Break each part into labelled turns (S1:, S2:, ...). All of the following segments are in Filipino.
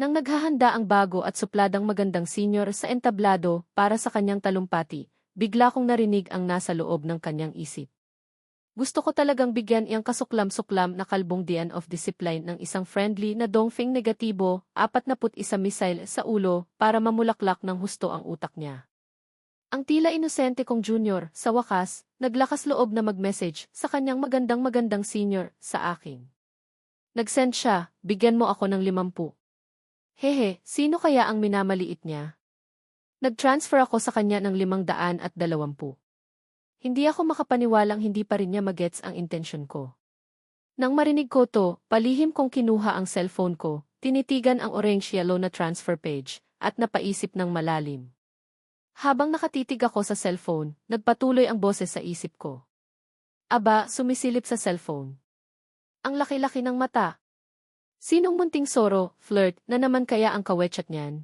S1: Nang naghahanda ang bago at supladang magandang senior sa entablado para sa kanyang talumpati, bigla kong narinig ang nasa loob ng kanyang isip. Gusto ko talagang bigyan iyang kasuklam-suklam na kalbong dian of discipline ng isang friendly na dongfeng negatibo, 41 missile sa ulo para mamulaklak ng husto ang utak niya. Ang tila inosente kong junior, sa wakas, naglakas loob na mag-message sa kanyang magandang senior sa akin. Nag-send siya, bigyan mo ako ng 50. Hehe, sino kaya ang minamaliit niya? Nag-transfer ako sa kanya ng 520. Hindi ako makapaniwalang hindi pa rin niya magets ang intensyon ko. Nang marinig ko to, palihim kong kinuha ang cellphone ko, tinitigan ang orange-yellow na transfer page, at napaisip ng malalim. Habang nakatitig ako sa cellphone, nagpatuloy ang boses sa isip ko. Aba, sumisilip sa cellphone. Ang laki-laki ng mata. Sinong munting soro, flirt, na naman kaya ang kawechat niyan?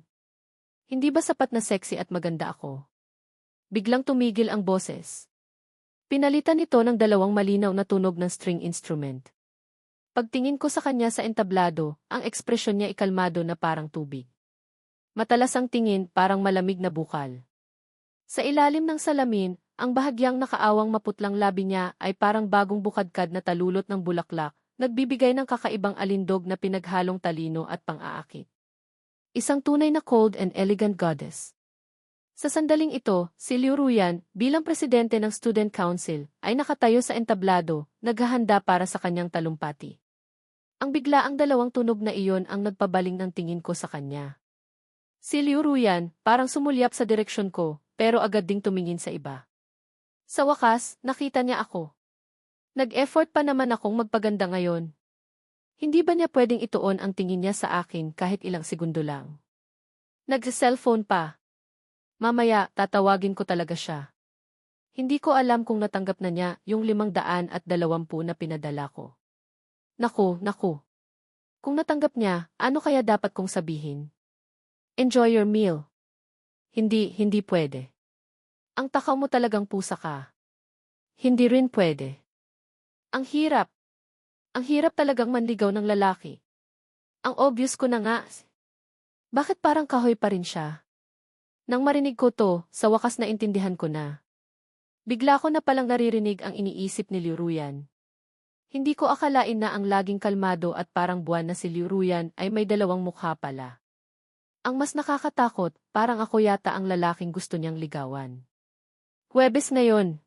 S1: Hindi ba sapat na sexy at maganda ako? Biglang tumigil ang boses. Pinalitan ito ng dalawang malinaw na tunog ng string instrument. Pagtingin ko sa kanya sa entablado, ang ekspresyon niya ikalmado na parang tubig. Matalas ang tingin, parang malamig na bukal. Sa ilalim ng salamin, ang bahagyang nakaawang maputlang labi niya ay parang bagong bukadkad na talulot ng bulaklak, nagbibigay ng kakaibang alindog na pinaghalong talino at pang-aakit. Isang tunay na cold and elegant goddess. Sa sandaling ito, si Liu Ruyan, bilang presidente ng Student Council, ay nakatayo sa entablado, naghahanda para sa kanyang talumpati. Ang biglaang dalawang tunog na iyon ang nagpabaling ng tingin ko sa kanya. Si Liu Ruyan, parang sumulyap sa direksyon ko, pero agad ding tumingin sa iba. Sa wakas, nakita niya ako. Nag-effort pa naman akong magpaganda ngayon. Hindi ba niya pwedeng ituon ang tingin niya sa akin kahit ilang segundo lang? Nag-cellphone pa. Mamaya, tatawagin ko talaga siya. Hindi ko alam kung natanggap na niya yung 520 na pinadala ko. Naku. Kung natanggap niya, ano kaya dapat kong sabihin? Enjoy your meal. Hindi pwede. Ang takaw mo talagang pusa ka. Hindi rin pwede. Ang hirap. Ang hirap talagang manligaw ng lalaki. Ang obvious ko na nga. Bakit parang kahoy pa rin siya? Nang marinig ko to, sa wakas na intindihan ko na. Bigla ko na palang naririnig ang iniisip ni Liu Ruyan. Hindi ko akalain na ang laging kalmado at parang buwan na si Liu Ruyan ay may dalawang mukha pala. Ang mas nakakatakot, parang ako yata ang lalaking gusto niyang ligawan. Huwebes ngayon.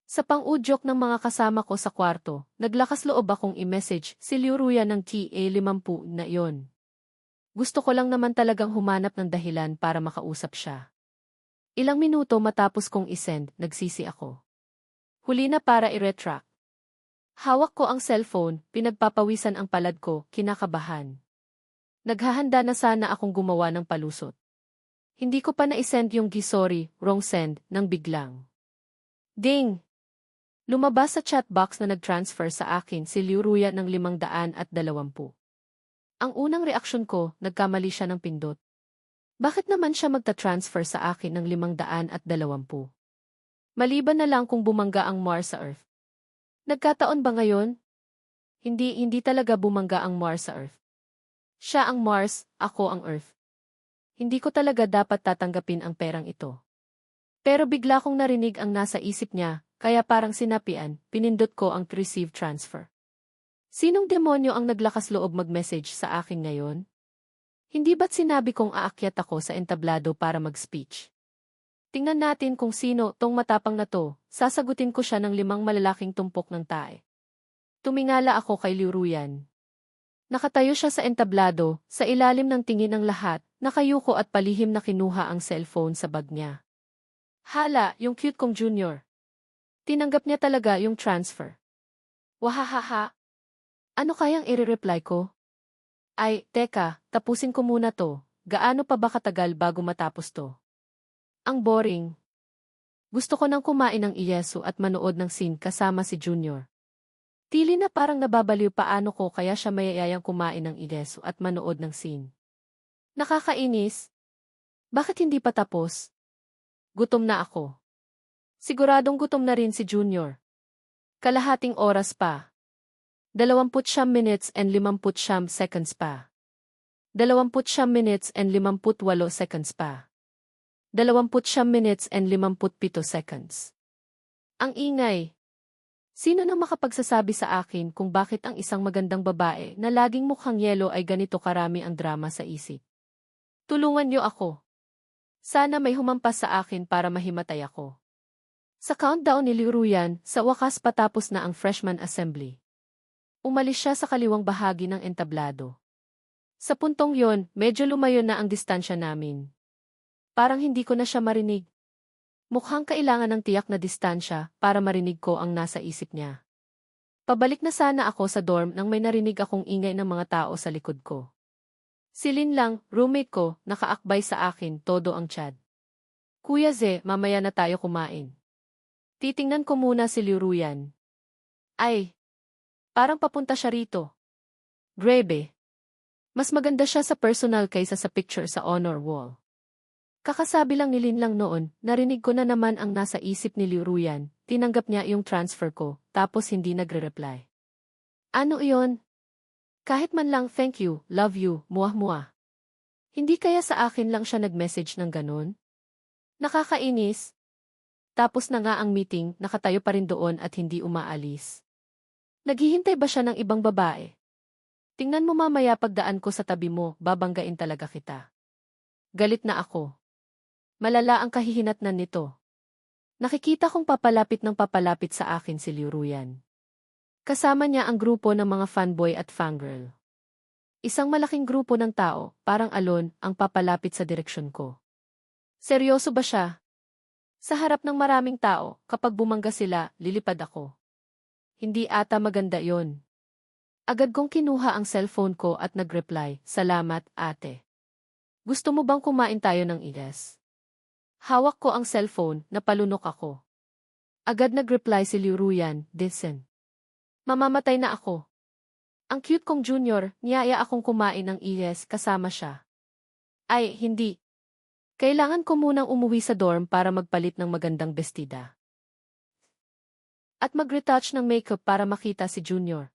S1: Sa pang-udyok ng mga kasama ko sa kwarto, naglakas loob akong i-message si Liu Ruyan ng TA50 na iyon. Gusto ko lang naman talagang humanap ng dahilan para makausap siya. Ilang minuto matapos kong isend, nagsisi ako. Huli na para i-retract. Hawak ko ang cellphone, pinagpapawisan ang palad ko, kinakabahan. Naghahanda na sana akong gumawa ng palusot. Hindi ko pa na-isend yung sorry, wrong send, nang biglang. Ding! Lumabas sa chatbox na nag-transfer sa akin si Liu Ruyan ng 520. Ang unang reaksyon ko, nagkamali siya ng pindot. Bakit naman siya magta-transfer sa akin ng 520? Maliban na lang kung bumangga ang Mars sa Earth. Nagkataon ba ngayon? Hindi talaga bumangga ang Mars sa Earth. Siya ang Mars, ako ang Earth. Hindi ko talaga dapat tatanggapin ang perang ito. Pero bigla kong narinig ang nasa isip niya, kaya parang sinapian, pinindot ko ang receive transfer. Sinong demonyo ang naglakas loob mag-message sa akin ngayon? Hindi ba't sinabi kong aakyat ako sa entablado para mag-speech? Tingnan natin kung sino tong matapang na to, sasagutin ko siya ng 5 malalaking tumpok ng tae. Tumingala ako kay Liu Ruyan. Nakatayo siya sa entablado, sa ilalim ng tingin ng lahat, nakayuko at palihim na kinuha ang cellphone sa bag niya. Hala, yung cute kong junior. Tinanggap niya talaga yung transfer. Wahahaha. Ano kayang i-reply ko? Ay, teka, tapusin ko muna to. Gaano pa ba katagal bago matapos to? Ang boring. Gusto ko nang kumain ng iyeso at manood ng scene kasama si Junior. Tili na parang nababaliw paano ko kaya siya mayayayang kumain ng iyeso at manood ng scene. Nakakainis. Bakit hindi pa tapos? Gutom na ako. Siguradong gutom na rin si Junior. Kalahating oras pa. 29 minutes and 59 seconds pa. 29 minutes and 58 seconds pa. 29 minutes and 57 seconds. Ang ingay. Sino nang makapagsasabi sa akin kung bakit ang isang magandang babae na laging mukhang yelo ay ganito karami ang drama sa isip? Tulungan niyo ako. Sana may humampas sa akin para mahimatay ako. Sa countdown ni Liruyan, sa wakas patapos na ang freshman assembly. Umalis siya sa kaliwang bahagi ng entablado. Sa puntong yon, medyo lumayo na ang distansya namin. Parang hindi ko na siya marinig. Mukhang kailangan ng tiyak na distansya para marinig ko ang nasa isip niya. Pabalik na sana ako sa dorm nang may narinig akong ingay ng mga tao sa likod ko. Si Lin lang, roommate ko, nakaakbay sa akin todo ang tiyan. Kuya Ze, mamaya na tayo kumain. Titingnan ko muna si Liruyan. Ay, parang papunta siya rito. Grebe. Mas maganda siya sa personal kaysa sa picture sa honor wall. Kakasabi lang ni Lin lang noon, narinig ko na naman ang nasa isip ni Liruyan, tinanggap niya yung transfer ko, tapos hindi nagre-reply. Ano iyon? Kahit man lang thank you, love you, muah-muah. Hindi kaya sa akin lang siya nag-message ng ganun? Nakakainis. Tapos na nga ang meeting, nakatayo pa rin doon at hindi umaalis. Naghihintay ba siya ng ibang babae? Tingnan mo mamaya pagdaan ko sa tabi mo, babanggain talaga kita. Galit na ako. Malala ang kahihinatnan nito. Nakikita kong papalapit ng papalapit sa akin si Liruyan. Kasama niya ang grupo ng mga fanboy at fangirl. Isang malaking grupo ng tao, parang alon, ang papalapit sa direksyon ko. Seryoso ba siya? Sa harap ng maraming tao, kapag bumangga sila, lilipad ako. Hindi ata maganda yon. Agad kong kinuha ang cellphone ko at nag-reply, "Salamat, ate. Gusto mo bang kumain tayo ng igas?" Hawak ko ang cellphone, napalunok ako. Agad nag-reply si Liruyan, "Listen. Mamamatay na ako." Ang cute kong junior, niyaya akong kumain ng igas kasama siya. Ay, hindi. Kailangan ko munang umuwi sa dorm para magpalit ng magandang bestida. At mag-retouch ng makeup para makita si Junior.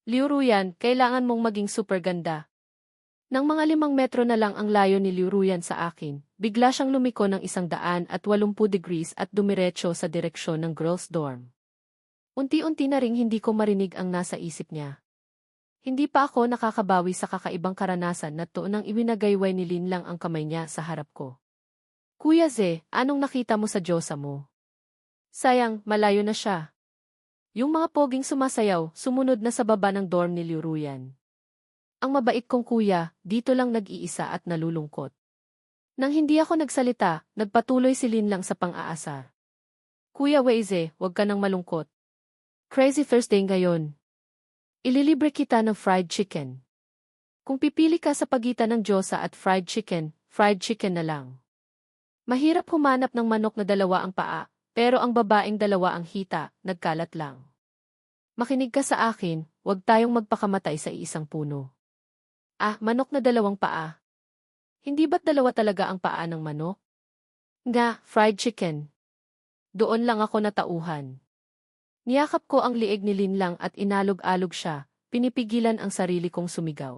S1: Liruyan, kailangan mong maging super ganda. Nang mga 5 metro na lang ang layo ni Liruyan sa akin, bigla siyang lumiko ng 180 degrees at dumiretso sa direksyon ng girls' dorm. Unti-unti na ring hindi ko marinig ang nasa isip niya. Hindi pa ako nakakabawi sa kakaibang karanasan na to nang iwinagayway ni Lin lang ang kamay niya sa harap ko. Kuya Ze, anong nakita mo sa Diyosa mo? Sayang, malayo na siya. Yung mga poging sumasayaw, sumunod na sa baba ng dorm ni Liruyan. Ang mabait kong kuya, dito lang nag-iisa at nalulungkot. Nang hindi ako nagsalita, nagpatuloy si Lin lang sa pang-aasar. Kuya Weize, huwag ka nang malungkot. Crazy Thursday ngayon. Ililibre kita ng fried chicken. Kung pipili ka sa pagitan ng Diyosa at fried chicken na lang. Mahirap humanap ng manok na 2 ang paa, pero ang babaeng 2 ang hita, nagkalat lang. Makinig ka sa akin, huwag tayong magpakamatay sa iisang puno. Ah, manok na 2 paa. Hindi ba't 2 talaga ang paa ng manok? Nga, fried chicken. Doon lang ako natauhan. Niyakap ko ang liig ni Lin lang at inalog-alog siya, pinipigilan ang sarili kong sumigaw.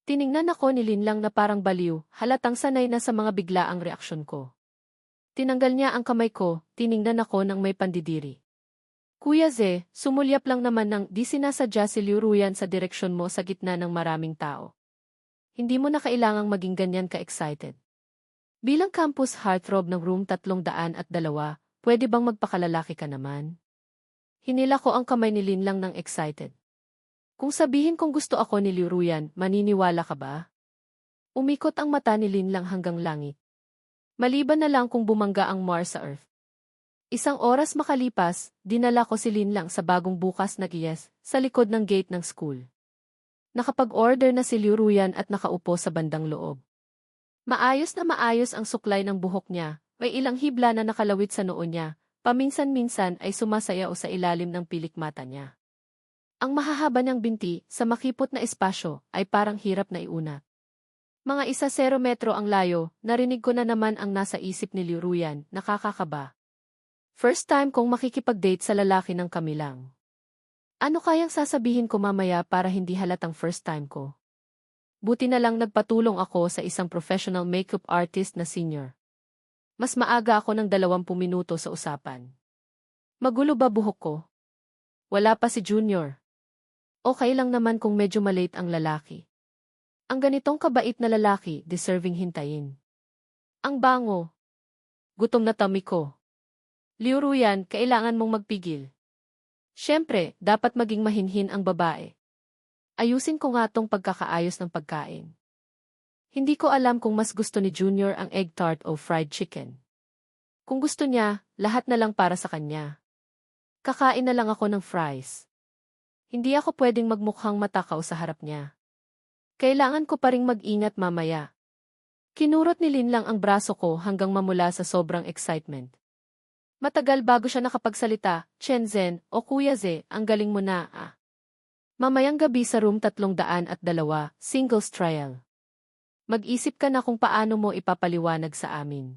S1: Tiningnan ako ni Lin lang na parang baliw, halatang sanay na sa mga biglaang reaksyon ko. Tinanggal niya ang kamay ko, tiningnan ako ng may pandidiri. Kuya Ze, sumulyap lang naman ng di sinasadya si Liruyan sa direksyon mo sa gitna ng maraming tao. Hindi mo na kailangang maging ganyan ka-excited. Bilang campus heartthrob ng room 302, pwede bang magpakalalaki ka naman? Hinila ko ang kamay ni Lin lang ng excited. Kung sabihin kong gusto ako ni Liruyan, maniniwala ka ba? Umikot ang mata ni Lin lang hanggang langit. Maliban na lang kung bumangga ang Mars sa Earth. 1 oras makalipas, dinala ko si Lin lang sa bagong bukas na giyes, sa likod ng gate ng school. Nakapag-order na si Liruyan at nakaupo sa bandang loob. Maayos na maayos ang suklay ng buhok niya, may ilang hibla na nakalawit sa noo niya, paminsan-minsan ay sumasayaw sa ilalim ng pilik mata niya. Ang mahahaba niyang binti, sa makipot na espasyo, ay parang hirap na iuna. Mga 10 metro ang layo, narinig ko na naman ang nasa isip ni Liruyan, nakakakaba. First time kong makikipag-date sa lalaki ng kami lang. Ano kayang sasabihin ko mamaya para hindi halatang first time ko? Buti na lang nagpatulong ako sa isang professional makeup artist na senior. Mas maaga ako ng 20 minuto sa usapan. Magulo ba buhok ko? Wala pa si Junior. Okay lang naman kung medyo malate ang lalaki. Ang ganitong kabait na lalaki, deserving hintayin. Ang bango. Gutom na tummy ko. Liu Ruyan, kailangan mong magpigil. Siyempre, dapat maging mahinhin ang babae. Ayusin ko nga tong pagkakaayos ng pagkain. Hindi ko alam kung mas gusto ni Junior ang egg tart o fried chicken. Kung gusto niya, lahat na lang para sa kanya. Kakain na lang ako ng fries. Hindi ako pwedeng magmukhang matakaw sa harap niya. Kailangan ko pa ring mag-ingat mamaya. Kinurot ni Lin lang ang braso ko hanggang mamula sa sobrang excitement. Matagal bago siya nakapagsalita, Shenzhen o Kuya Ze, ang galing mo na ah. Mamayang gabi sa room 302, singles trial. Mag-isip ka na kung paano mo ipapaliwanag sa amin.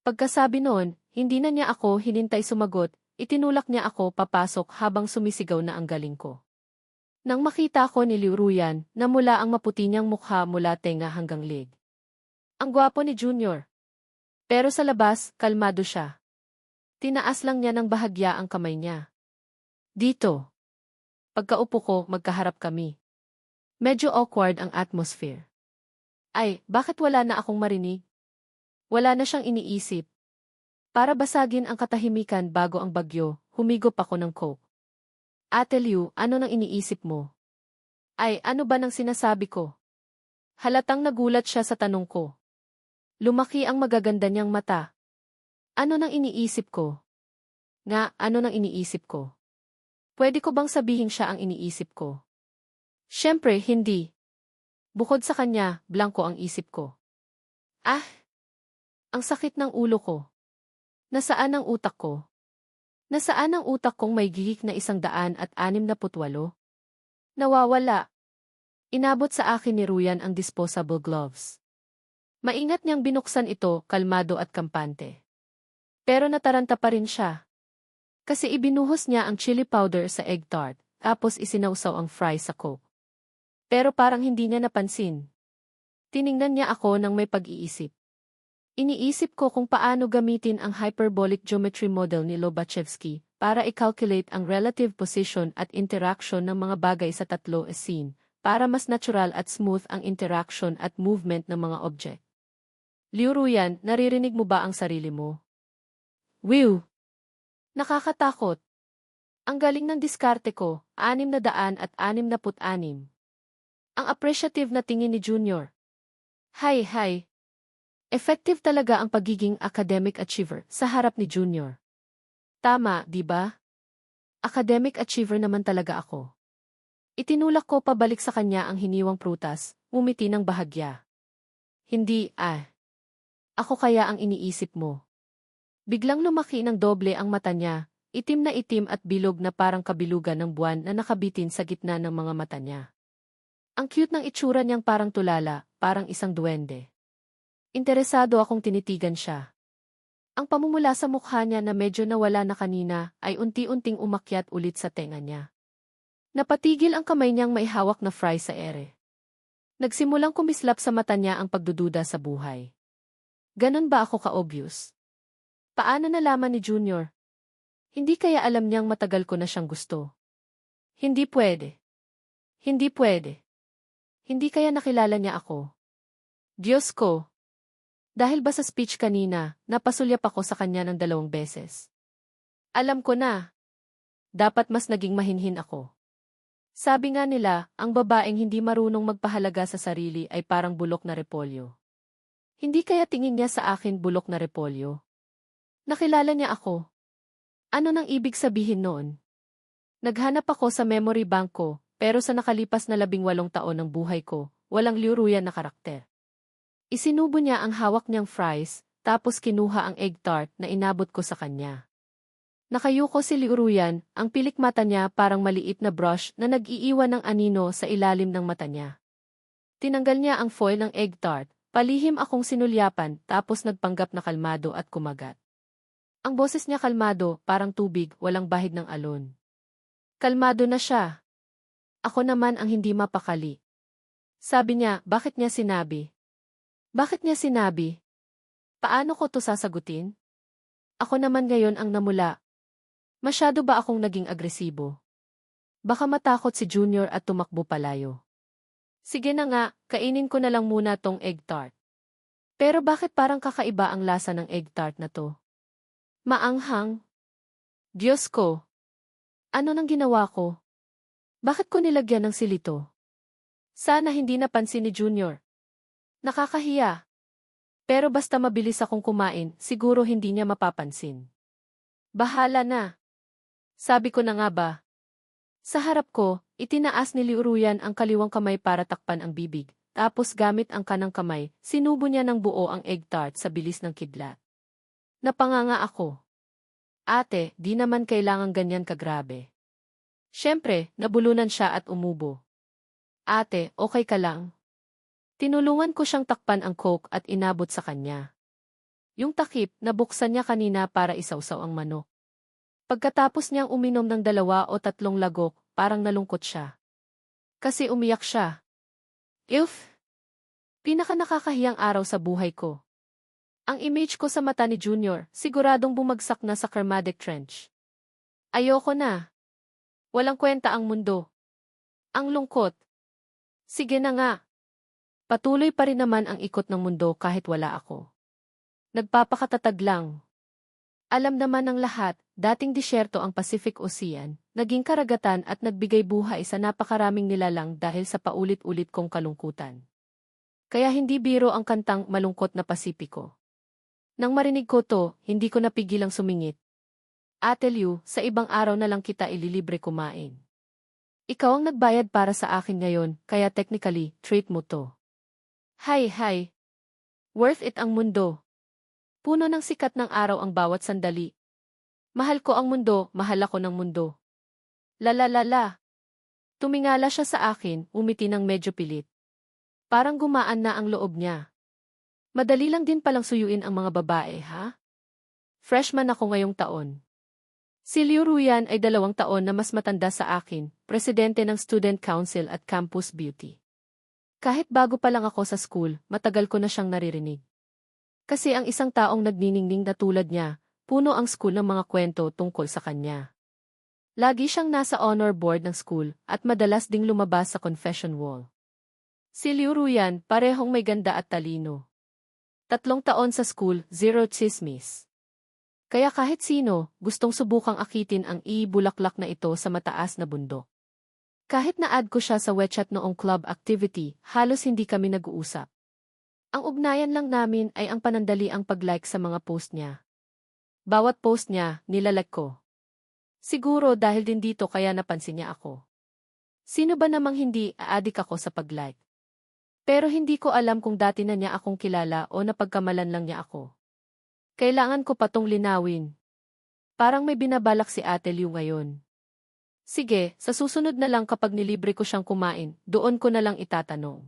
S1: Pagkasabi noon, hindi na niya ako hinintay sumagot, itinulak niya ako papasok habang sumisigaw na ang galing ko. Nang makita ko ni Liu Ruyan, namula ang maputi niyang mukha mula tenga hanggang leg. Ang gwapo ni Junior. Pero sa labas, kalmado siya. Tinaas lang niya ng bahagya ang kamay niya. Dito. Pagkaupo ko, magkaharap kami. Medyo awkward ang atmosphere. Ay, bakit wala na akong marinig? Wala na siyang iniisip. Para basagin ang katahimikan bago ang bagyo, humigop ako ng coke. Ate Liu, ano nang iniisip mo? Ay, ano ba nang sinasabi ko? Halatang nagulat siya sa tanong ko. Lumaki ang magaganda niyang mata. Ano nang iniisip ko? Nga, ano nang iniisip ko? Pwede ko bang sabihin siya ang iniisip ko? Siyempre, hindi. Bukod sa kanya, blanko ang isip ko. Ah! Ang sakit ng ulo ko. Nasaan ang utak ko? Nasaan ang utak kong may gihik na 168? Nawawala. Inabot sa akin ni Ruyan ang disposable gloves. Maingat niyang binuksan ito, kalmado at kampante. Pero nataranta pa rin siya. Kasi ibinuhos niya ang chili powder sa egg tart, tapos isinawsaw ang fries sa coke. Pero parang hindi niya napansin. Tiningnan niya ako ng may pag-iisip. Iniisip ko kung paano gamitin ang hyperbolic geometry model ni Lobachevsky para i-calculate ang relative position at interaction ng mga bagay sa tatlo scene, para mas natural at smooth ang interaction at movement ng mga object. Liu Ruyan, naririnig mo ba ang sarili mo? Wiw! Nakakatakot. Ang galing ng diskarte ko, 666. Ang appreciative na tingin ni Junior. Hay. Effective talaga ang pagiging academic achiever sa harap ni Junior. Tama, di ba? Academic achiever naman talaga ako. Itinulak ko pabalik sa kanya ang hiniwang prutas, umiti ng bahagya. Hindi, Ako kaya ang iniisip mo. Biglang lumaki ng doble ang mata niya, itim na itim at bilog na parang kabilugan ng buwan na nakabitin sa gitna ng mga mata niya. Ang cute ng itsura niyang parang tulala, parang isang duwende. Interesado akong tinitigan siya. Ang pamumula sa mukha niya na medyo nawala na kanina ay unti-unting umakyat ulit sa tenga niya. Napatigil ang kamay niyang may hawak na fry sa ere. Nagsimulang kumislap sa mata niya ang pagdududa sa buhay. Ganon ba ako ka-obvious? Paano nalaman ni Junior? Hindi kaya alam niyang matagal ko na siyang gusto? Hindi pwede. Hindi pwede. Hindi kaya nakilala niya ako? Diyos ko! Dahil ba sa speech kanina, napasulyap ako sa kanya ng 2 beses. Alam ko na. Dapat mas naging mahinhin ako. Sabi nga nila, ang babaeng hindi marunong magpahalaga sa sarili ay parang bulok na repolyo. Hindi kaya tingin niya sa akin bulok na repolyo? Nakilala niya ako. Ano nang ibig sabihin noon? Naghanap ako sa memory bank ko, pero sa nakalipas na 18 taon ng buhay ko, walang Liu Ruyan na karakter. Isinubo niya ang hawak niyang fries, tapos kinuha ang egg tart na inabot ko sa kanya. Nakayuko si Liu Ruyan, ang pilik mata niya parang maliit na brush na nag-iiwan ng anino sa ilalim ng mata niya. Tinanggal niya ang foil ng egg tart, palihim akong sinulyapan, tapos nagpanggap na kalmado at kumagat. Ang boses niya kalmado, parang tubig, walang bahid ng alon. Kalmado na siya. Ako naman ang hindi mapakali. Sabi niya, bakit niya sinabi? Bakit niya sinabi? Paano ko to sasagutin? Ako naman ngayon ang namula. Masyado ba akong naging agresibo? Baka matakot si Junior at tumakbo palayo. Sige na nga, kainin ko na lang muna tong egg tart. Pero bakit parang kakaiba ang lasa ng egg tart na to? Maanghang. Diyos ko. Ano nang ginawa ko? Bakit ko nilagyan ng silito? Sana hindi napansin ni Junior. Nakakahiya. Pero basta mabilis akong kumain, siguro hindi niya mapapansin. Bahala na. Sabi ko na nga ba. Sa harap ko, itinaas ni Liuruyan ang kaliwang kamay para takpan ang bibig, tapos gamit ang kanang kamay, sinubo niya ng buo ang egg tart sa bilis ng kidlat. Napanganga ako. Ate, di naman kailangang ganyan kagrabe. Siyempre, nabulunan siya at umubo. Ate, okay ka lang? Tinulungan ko siyang takpan ang coke at inabot sa kanya. Yung takip, nabuksan niya kanina para isawsaw ang manok. Pagkatapos niyang uminom ng 2 o 3 lagok, parang nalungkot siya. Kasi umiyak siya. Ilf! Pinaka-nakakahiyang araw sa buhay ko. Ang image ko sa mata ni Junior, siguradong bumagsak na sa Kermadec Trench. Ayoko na. Walang kwenta ang mundo. Ang lungkot. Sige na nga. Patuloy pa rin naman ang ikot ng mundo kahit wala ako. Nagpapakatatag lang. Alam naman ng lahat, dating disyerto ang Pacific Ocean, naging karagatan at nagbigay buhay sa napakaraming nilalang dahil sa paulit-ulit kong kalungkutan. Kaya hindi biro ang kantang Malungkot na Pasipiko. Nang marinig ko to, hindi ko napigilang sumingit. Ate Liu, sa ibang araw na lang kita ililibre kumain. Ikaw ang nagbayad para sa akin ngayon, kaya technically, treat mo to. Hay. Worth it ang mundo. Puno ng sikat ng araw ang bawat sandali. Mahal ko ang mundo, mahal ako ng mundo. La. Tumingala siya sa akin, umiti ng medyo pilit. Parang gumaan na ang loob niya. Madali lang din palang suyuin ang mga babae, ha? Freshman ako ngayong taon. Si Liu Ruyan ay 2 taon na mas matanda sa akin, presidente ng Student Council at Campus Beauty. Kahit bago pa lang ako sa school, matagal ko na siyang naririnig. Kasi ang isang taong nagniningning na tulad niya, puno ang school ng mga kwento tungkol sa kanya. Lagi siyang nasa honor board ng school at madalas ding lumabas sa confession wall. Si Liu Ruyan, parehong may ganda at talino. 3 taon sa school, 0 tsismis. Kaya kahit sino, gustong subukang akitin ang i-bulaklak na ito sa mataas na bundok. Kahit na-add ko siya sa WeChat noong club activity, halos hindi kami nag-uusap. Ang ugnayan lang namin ay ang panandaliang pag-like sa mga post niya. Bawat post niya, nilalike ko. Siguro dahil din dito kaya napansin niya ako. Sino ba namang hindi aadik ako sa pag-like? Pero hindi ko alam kung dati na niya akong kilala o napagkamalan lang niya ako. Kailangan ko pa tong linawin. Parang may binabalak si Ate Liu ngayon. Sige, sa susunod na lang kapag nilibre ko siyang kumain, doon ko na lang itatanong.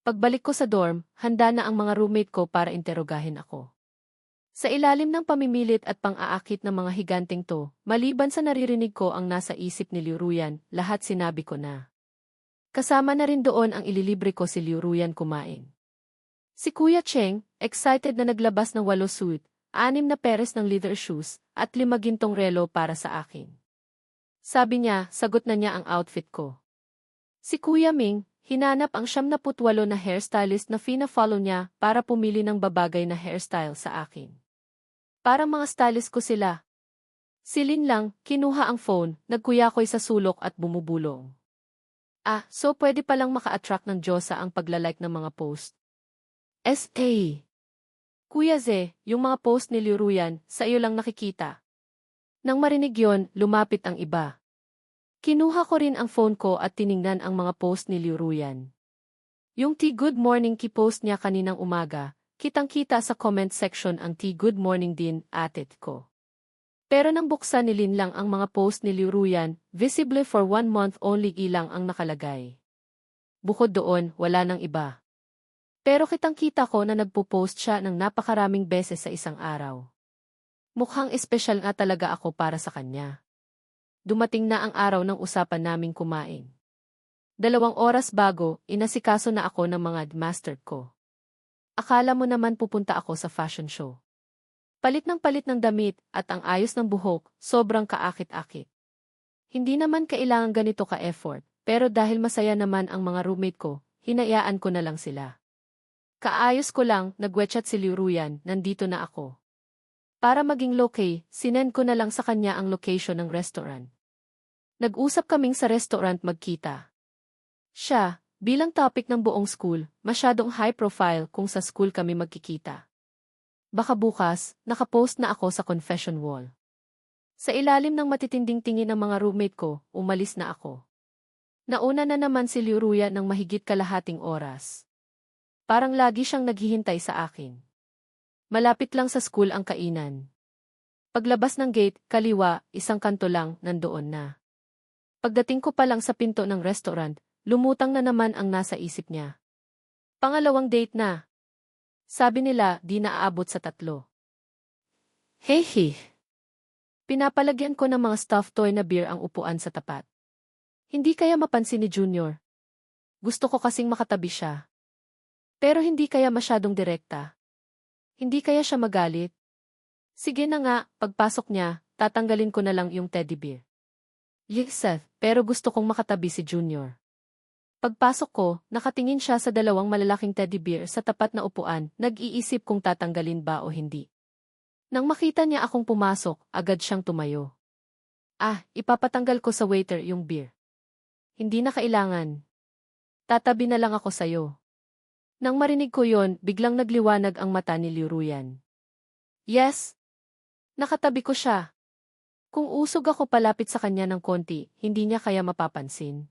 S1: Pagbalik ko sa dorm, handa na ang mga roommate ko para interogahin ako. Sa ilalim ng pamimilit at pang-aakit ng mga higanteng to, maliban sa naririnig ko ang nasa isip ni Liu Ruyan, lahat sinabi ko na. Kasama na rin doon ang ililibre ko si Liu Ruyan kumain. Si Kuya Cheng, excited na naglabas ng 8 suit, 6 na peres ng leather shoes, at 5 gintong relo para sa akin. Sabi niya, sagot na niya ang outfit ko. Si Kuya Ming, hinanap ang 78 na hairstylist na fina-follow niya para pumili ng babagay na hairstyle sa akin. Parang mga stylist ko sila. Si Lin lang, kinuha ang phone, nagkuyakoy sa sulok at bumubulong. So pwede palang maka-attract ng Diyosa ang paglalike ng mga post. S.A. Kuya Ze, yung mga post ni Liu Ruyan, sa iyo lang nakikita. Nang marinig yon, lumapit ang iba. Kinuha ko rin ang phone ko at tiningnan ang mga post ni Liu Ruyan. Yung Good Morning ki-post niya kaninang umaga, kitang-kita sa comment section ang Good Morning din, atit ko. Pero nang buksan ni Lin lang ang mga post ni Liu Ruyan, visibly for 1 month only ilang ang nakalagay. Bukod doon, wala nang iba. Pero kitang-kita ko na nagpo-post siya ng napakaraming beses sa isang araw. Mukhang espesyal nga talaga ako para sa kanya. Dumating na ang araw ng usapan naming kumain. 2 oras bago, inasikaso na ako ng mga master ko. Akala mo naman pupunta ako sa fashion show. Palit ng damit at ang ayos ng buhok, sobrang kaakit-akit. Hindi naman kailangan ganito ka-effort, pero dahil masaya naman ang mga roommate ko, hinayaan ko na lang sila. Kaayos ko lang, nagwechat si Liuruyan, nandito na ako. Para maging low-key, sinend ko na lang sa kanya ang location ng restaurant. Nag-usap kaming sa restaurant magkita. Siya, bilang topic ng buong school, masyadong high profile kung sa school kami magkikita. Baka bukas, nakapost na ako sa confession wall. Sa ilalim ng matitinding tingin ng mga roommate ko, umalis na ako. Nauna na naman si Liuruya ng mahigit kalahating oras. Parang lagi siyang naghihintay sa akin. Malapit lang sa school ang kainan. Paglabas ng gate, kaliwa, isang kanto lang, nandoon na. Pagdating ko pa lang sa pinto ng restaurant, lumutang na naman ang nasa isip niya. Pangalawang date na. Sabi nila, di na aabot sa 3. Hehe. Pinapalagyan ko ng mga stuffed toy na beer ang upuan sa tapat. Hindi kaya mapansin ni Junior. Gusto ko kasing makatabi siya. Pero hindi kaya masyadong direkta. Hindi kaya siya magalit. Sige na nga, pagpasok niya, tatanggalin ko na lang yung teddy bear. Yes, pero gusto kong makatabi si Junior. Pagpasok ko, nakatingin siya sa 2 malalaking teddy bear sa tapat na upuan, nag-iisip kung tatanggalin ba o hindi. Nang makita niya akong pumasok, agad siyang tumayo. Ipapatanggal ko sa waiter yung beer. Hindi na kailangan. Tatabi na lang ako sayo. Nang marinig ko yon, biglang nagliwanag ang mata ni Liuruyan. Yes. Nakatabi ko siya. Kung usog ako palapit sa kanya ng konti, hindi niya kaya mapapansin.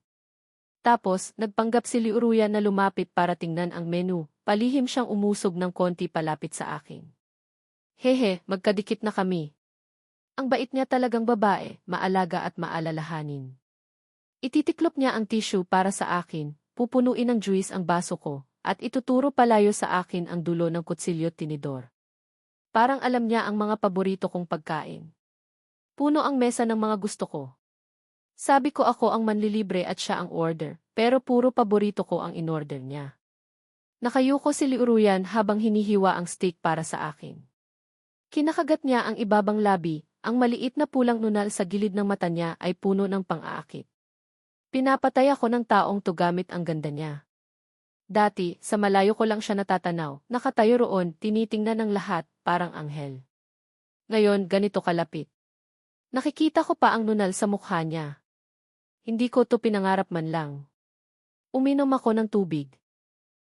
S1: Tapos, nagpanggap si Liuruyan na lumapit para tingnan ang menu, palihim siyang umusog ng konti palapit sa akin. Hehe, magkadikit na kami. Ang bait niya talagang babae, maalaga at maalalahanin. Ititiklop niya ang tissue para sa akin, pupunuin ng juice ang baso ko, at ituturo palayo sa akin ang dulo ng kutsilyo tinidor. Parang alam niya ang mga paborito kong pagkain. Puno ang mesa ng mga gusto ko. Sabi ko ako ang manlilibre at siya ang order, pero puro paborito ko ang inorder niya. Nakayuko si Liuruyan habang hinihiwa ang steak para sa akin. Kinakagat niya ang ibabang labi, ang maliit na pulang nunal sa gilid ng mata niya ay puno ng pang-aakit. Pinapatay ako ng taong to gamit ang ganda niya. Dati, sa malayo ko lang siya natatanaw, nakatayo roon, tinitingnan ng lahat, parang anghel. Ngayon, ganito kalapit. Nakikita ko pa ang nunal sa mukha niya. Hindi ko to pinangarap man lang. Uminom ako ng tubig.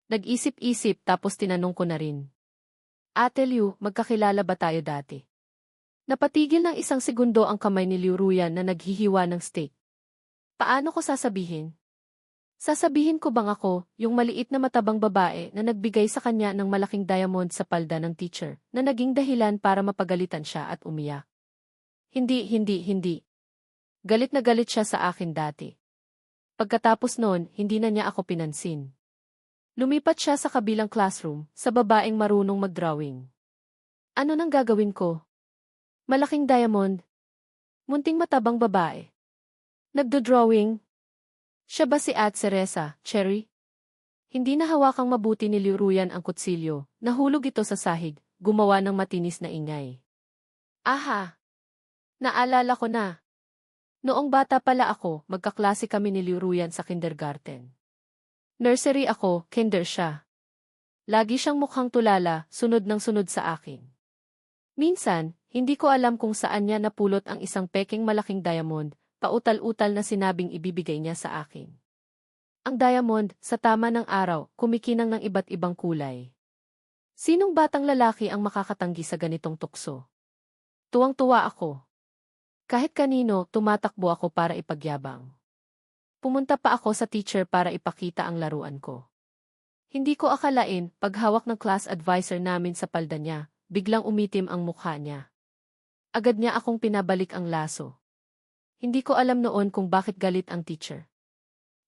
S1: Nag-isip-isip tapos tinanong ko na rin. Ate Liu, magkakilala ba tayo dati? Napatigil ng 1 segundo ang kamay ni Liuruyan na naghihiwa ng steak. Paano ko sasabihin? Sasabihin ko bang ako, yung maliit na matabang babae na nagbigay sa kanya ng malaking diamond sa palda ng teacher, na naging dahilan para mapagalitan siya at umiyak? Hindi. Galit na galit siya sa akin dati. Pagkatapos noon, hindi na niya ako pinansin. Lumipat siya sa kabilang classroom, sa babaeng marunong mag-drawing. Ano nang gagawin ko? Malaking diamond. Munting matabang babae. Nagdo-drawing. Siya ba si Ate Cereza, Cherry? Hindi na hawakang mabuti ni Liuruyan ang kutsilyo, nahulog ito sa sahig, gumawa ng matinis na ingay. Aha! Naalala ko na. Noong bata pala ako, magkaklase kami ni Liuruyan sa kindergarten. Nursery ako, kinder siya. Lagi siyang mukhang tulala, sunod ng sunod sa akin. Minsan, hindi ko alam kung saan niya napulot ang isang peking malaking diamond, pautal-utal na sinabing ibibigay niya sa akin. Ang diamond, sa tama ng araw, kumikinang ng iba't ibang kulay. Sinong batang lalaki ang makakatanggi sa ganitong tukso? Tuwang-tuwa ako. Kahit kanino, tumatakbo ako para ipagyabang. Pumunta pa ako sa teacher para ipakita ang laruan ko. Hindi ko akalain, paghawak ng class advisor namin sa palda niya, biglang umitim ang mukha niya. Agad niya akong pinabalik ang laso. Hindi ko alam noon kung bakit galit ang teacher.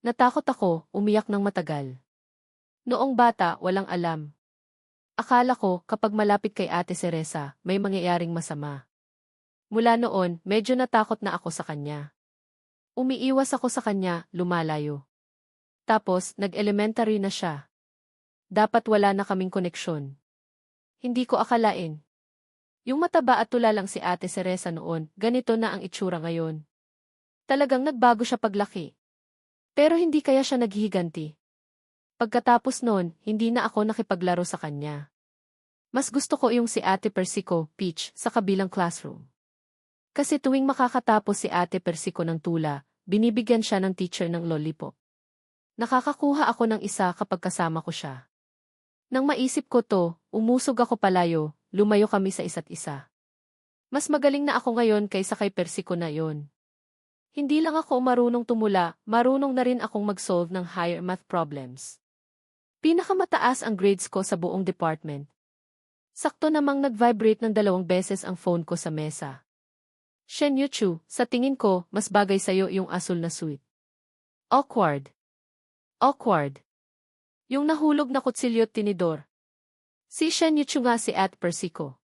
S1: Natakot ako, umiyak ng matagal. Noong bata, walang alam. Akala ko, kapag malapit kay Ate Cereza, may mangyayaring masama. Mula noon, medyo natakot na ako sa kanya. Umiiwas ako sa kanya, lumalayo. Tapos, nag-elementary na siya. Dapat wala na kaming koneksyon. Hindi ko akalain. Yung mataba at tulalang si Ate Cereza noon, ganito na ang itsura ngayon. Talagang nagbago siya paglaki. Pero hindi kaya siya naghihiganti. Pagkatapos noon, hindi na ako nakipaglaro sa kanya. Mas gusto ko yung si Ate Persico, Peach, sa kabilang classroom. Kasi tuwing makakatapos si Ate Persico ng tula, binibigyan siya ng teacher ng lollipop. Nakakakuha ako ng isa kapag kasama ko siya. Nang maisip ko to, umusog ako palayo, lumayo kami sa isa't isa. Mas magaling na ako ngayon kaysa kay Persico na yon. Hindi lang ako marunong tumula, marunong na rin akong mag-solve ng higher math problems. Pinakamataas ang grades ko sa buong department. Sakto namang nag-vibrate ng 2 beses ang phone ko sa mesa. Shen Yuchu, sa tingin ko, mas bagay sa'yo yung asul na suit. Awkward. Awkward. Yung nahulog na kutsilyo at tinidor. Si Shen Yuchu nga si At Persico.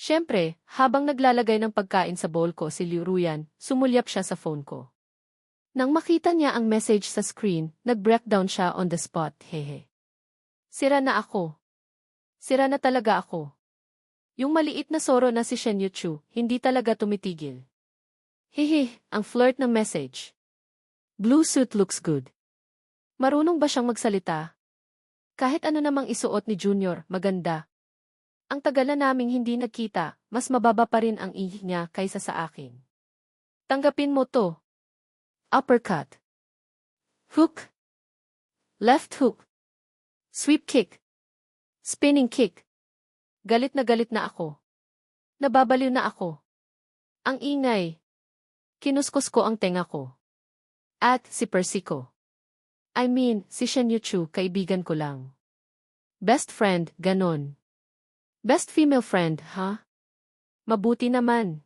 S1: Siyempre, habang naglalagay ng pagkain sa bowl ko si Liu Ruyan, sumulyap siya sa phone ko. Nang makita niya ang message sa screen, nag-breakdown siya on the spot, hehe. Sira na ako. Sira na talaga ako. Yung maliit na soro na si Shen Yuchu, hindi talaga tumitigil. Hehe, ang flirt ng message. Blue suit looks good. Marunong ba siyang magsalita? Kahit ano namang isuot ni Junior, maganda. Ang tagal na naming hindi nagkita, mas mababa pa rin ang ihing niya kaysa sa akin. Tanggapin mo to. Uppercut. Hook. Left hook. Sweep kick. Spinning kick. Galit na ako. Nababaliw na ako. Ang ingay. Kinuskos ko ang tenga ko. At si Persico. I mean, si Shen Yuchu, kaibigan ko lang. Best friend, ganon. Best female friend, ha? Mabuti naman.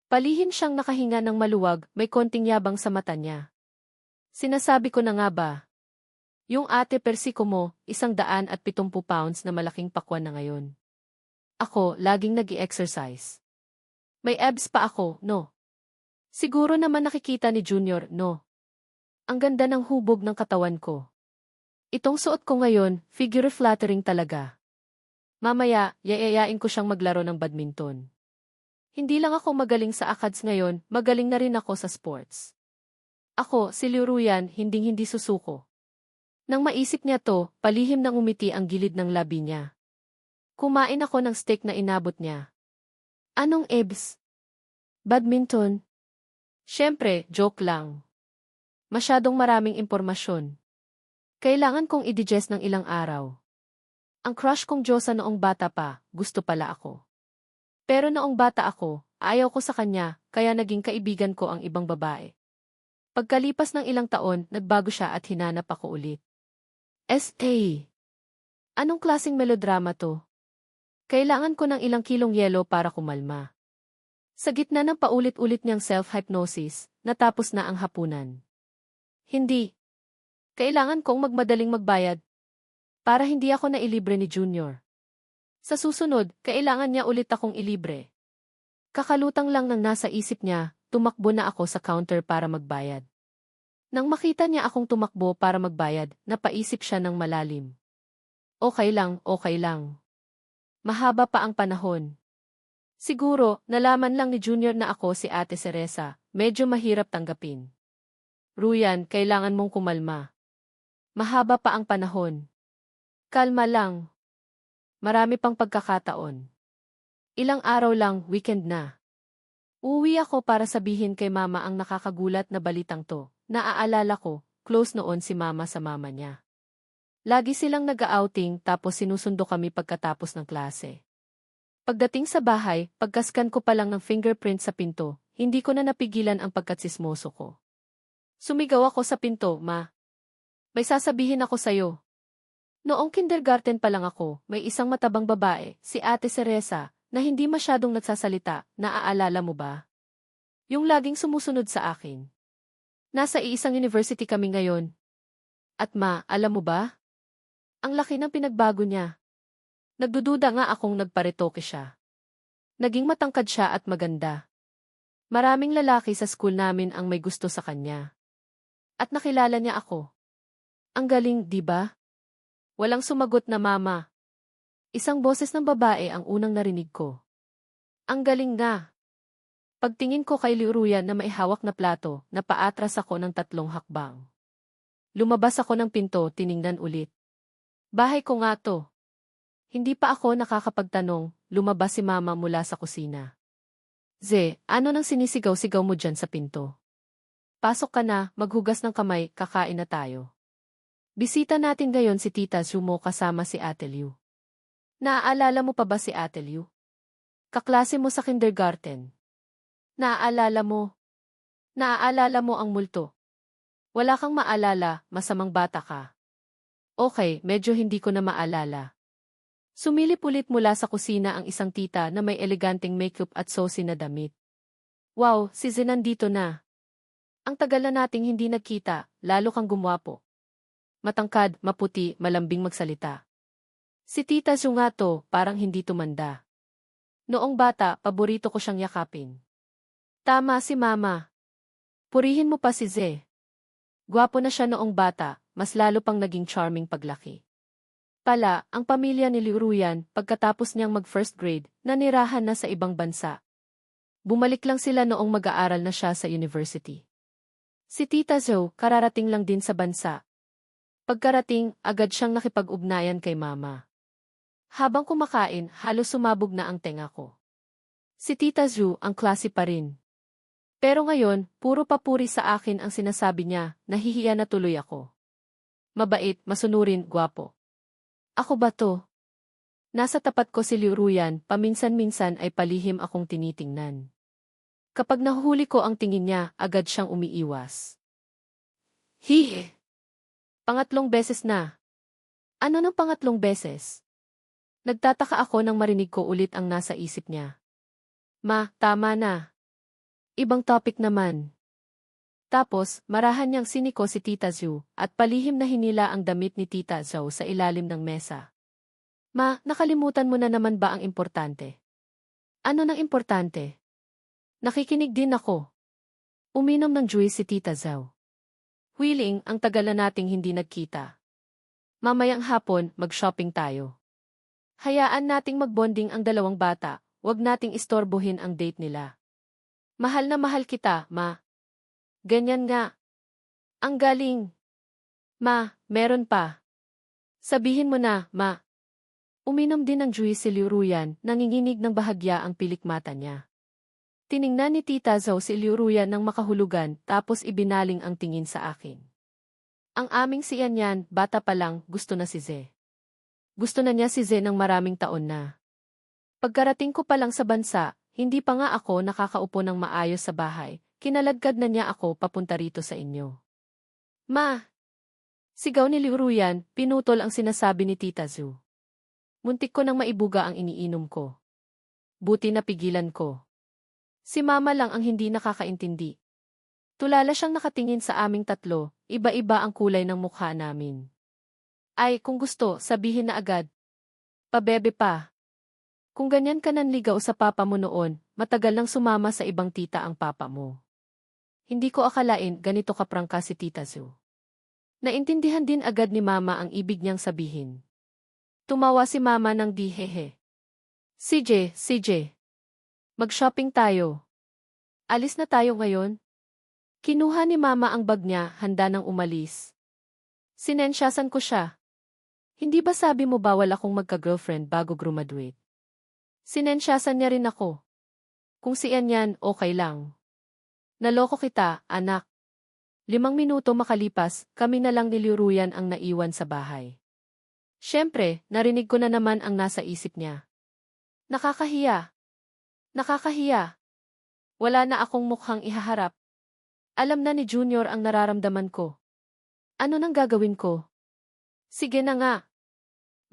S1: Palihim siyang nakahinga ng maluwag, may konting yabang sa mata niya. Sinasabi ko na nga ba? Yung Ate Persico mo, 170 pounds na malaking pakwan na ngayon. Ako, laging nag-i-exercise. May abs pa ako, no? Siguro naman nakikita ni Junior, no? Ang ganda ng hubog ng katawan ko. Itong suot ko ngayon, figure flattering talaga. Mamaya, yayayain ko siyang maglaro ng badminton. Hindi lang ako magaling sa ACADS ngayon, magaling na rin ako sa sports. Ako, si Liu Ruyan, hinding-hindi susuko. Nang maisip niya to, palihim nang umiti ang gilid ng labi niya. Kumain ako ng steak na inabot niya. Anong EBS? Badminton? Siyempre, joke lang. Masyadong maraming impormasyon. Kailangan kong i-digest ng ilang araw. Ang crush kong Diyosa noong bata pa, gusto pala ako. Pero noong bata ako, ayaw ko sa kanya, kaya naging kaibigan ko ang ibang babae. Pagkalipas ng ilang taon, nagbago siya at hinanap ako ulit. S.A. Anong klaseng melodrama to? Kailangan ko ng ilang kilong yelo para kumalma. Sa gitna ng paulit-ulit niyang self-hypnosis, natapos na ang hapunan. Hindi. Kailangan kong magmadaling magbayad. Para hindi ako nailibre ni Junior. Sa susunod, kailangan niya ulit akong ilibre. Kakalutang lang nang nasa isip niya, tumakbo na ako sa counter para magbayad. Nang makita niya akong tumakbo para magbayad, napaisip siya ng malalim. Okay lang, okay lang. Mahaba pa ang panahon. Siguro, nalaman lang ni Junior na ako si Ate Cereza, medyo mahirap tanggapin. Ruyan, kailangan mong kumalma. Mahaba pa ang panahon. Kalma lang. Marami pang pagkakataon. Ilang araw lang, weekend na. Uuwi ako para sabihin kay mama ang nakakagulat na balitang to. Naaalala ko, close noon si mama sa mama niya. Lagi silang nag-outing tapos sinusundo kami pagkatapos ng klase. Pagdating sa bahay, pagkaskan ko pa lang ng fingerprint sa pinto, hindi ko na napigilan ang pagkatsismoso ko. Sumigaw ako sa pinto, Ma. May sasabihin ako sa'yo. Noong kindergarten pa lang ako, may isang matabang babae, si Ate Cereza, na hindi masyadong nagsasalita, naaalala mo ba? Yung laging sumusunod sa akin. Nasa iisang university kami ngayon. At Ma, alam mo ba? Ang laki ng pinagbago niya. Nagdududa nga akong nagparetoke siya. Naging matangkad siya at maganda. Maraming lalaki sa school namin ang may gusto sa kanya. At nakilala niya ako. Ang galing, di ba? Walang sumagot na mama. Isang boses ng babae ang unang narinig ko. Ang galing nga. Pagtingin ko kay Liuruyan na may hawak na plato, napaatras ako ng 3 hakbang. Lumabas ako ng pinto, tiningnan ulit. Bahay ko nga to. Hindi pa ako nakakapagtanong, lumabas si mama mula sa kusina. Ze, ano nang sinisigaw-sigaw mo dyan sa pinto? Pasok ka na, maghugas ng kamay, kakain na tayo. Bisita natin ngayon si Tita Zumo kasama si Ate Liu. Naaalala mo pa ba si Ate Liu? Kaklase mo sa kindergarten. Naaalala mo? Naaalala mo ang multo? Wala kang maalala, masamang bata ka. Okay, medyo hindi ko na maalala. Sumilip ulit mula sa kusina ang isang tita na may eleganteng makeup at sosi na damit. Wow, si Zen nandito na. Ang tagal na nating hindi nagkita, lalo kang gumwapo. Matangkad, maputi, malambing magsalita. Si Tita Zhu nga to, parang hindi tumanda. Noong bata, paborito ko siyang yakapin. Tama si Mama. Purihin mo pa si Ze. Gwapo na siya noong bata, mas lalo pang naging charming paglaki. Pala, ang pamilya ni Liuruyan, pagkatapos niyang mag-first grade, nanirahan na sa ibang bansa. Bumalik lang sila noong mag-aaral na siya sa university. Si Tita Zhou, kararating lang din sa bansa. Pagkarating, agad siyang nakipag-ugnayan kay Mama. Habang kumakain, halos sumabog na ang tenga ko. Si Tita Zhou, ang klase pa rin. Pero ngayon, puro papuri sa akin ang sinasabi niya, nahihiya na tuloy ako. Mabait, masunurin, gwapo. Ako ba to? Nasa tapat ko si Liuruyan, paminsan-minsan ay palihim akong tinitingnan. Kapag nahuhuli ko ang tingin niya, agad siyang umiiwas. Hihe! Pangatlong beses na. Ano ng pangatlong beses? Nagtataka ako nang marinig ko ulit ang nasa isip niya. Ma, tama na. Ibang topic naman. Tapos, marahan niyang siniko si Tita Zhu at palihim na hinila ang damit ni Tita Zhou sa ilalim ng mesa. Ma, nakalimutan mo na naman ba ang importante? Ano nang importante? Nakikinig din ako. Uminom ng juice si Tita Zhou. Huiling, ang tagal na nating hindi nagkita. Mamayang hapon, mag-shopping tayo. Hayaan nating magbonding ang dalawang bata, wag nating istorbohin ang date nila. Mahal na mahal kita, Ma. Ganyan nga. Ang galing. Ma, meron pa. Sabihin mo na, Ma. Uminom din ng juice si Liuruyan, nanginginig ng bahagya ang pilik mata niya. Tiningnan ni Tita Zhou si Liuruyan ng makahulugan tapos ibinaling ang tingin sa akin. Ang aming si Yanyan, bata pa lang, gusto na si Ze. Gusto na niya si Ze ng maraming taon na. Pagkarating ko pa lang sa bansa, hindi pa nga ako nakakaupo ng maayos sa bahay. Kinaladkad na niya ako papunta rito sa inyo. Ma! Sigaw ni Liuruyan, pinutol ang sinasabi ni Tita Zhu. Muntik ko nang maibuga ang iniinom ko. Buti na pigilan ko. Si Mama lang ang hindi nakakaintindi. Tulala siyang nakatingin sa aming tatlo, iba-iba ang kulay ng mukha namin. Ay, kung gusto, sabihin na agad. Pabebe pa. Kung ganyan ka nanligaw sa papa mo noon, matagal nang sumama sa ibang tita ang papa mo. Hindi ko akalain ganito kaprangka si Tita Zhu. Naintindihan din agad ni Mama ang ibig niyang sabihin. Tumawa si Mama ng di hehe. CJ. Mag-shopping tayo. Alis na tayo ngayon? Kinuha ni Mama ang bag niya, handa nang umalis. Sinensyasan ko siya. Hindi ba sabi mo bawal akong magka-girlfriend bago graduate? Sinensyasan niya rin ako. Kung si Yanyan, okay lang. Naloko kita, anak. 5 minuto makalipas, kami na lang ni Liuruyan ang naiwan sa bahay. Siyempre, narinig ko na naman ang nasa isip niya. Nakakahiya. Nakakahiya. Wala na akong mukhang ihaharap. Alam na ni Junior ang nararamdaman ko. Ano nang gagawin ko? Sige na nga.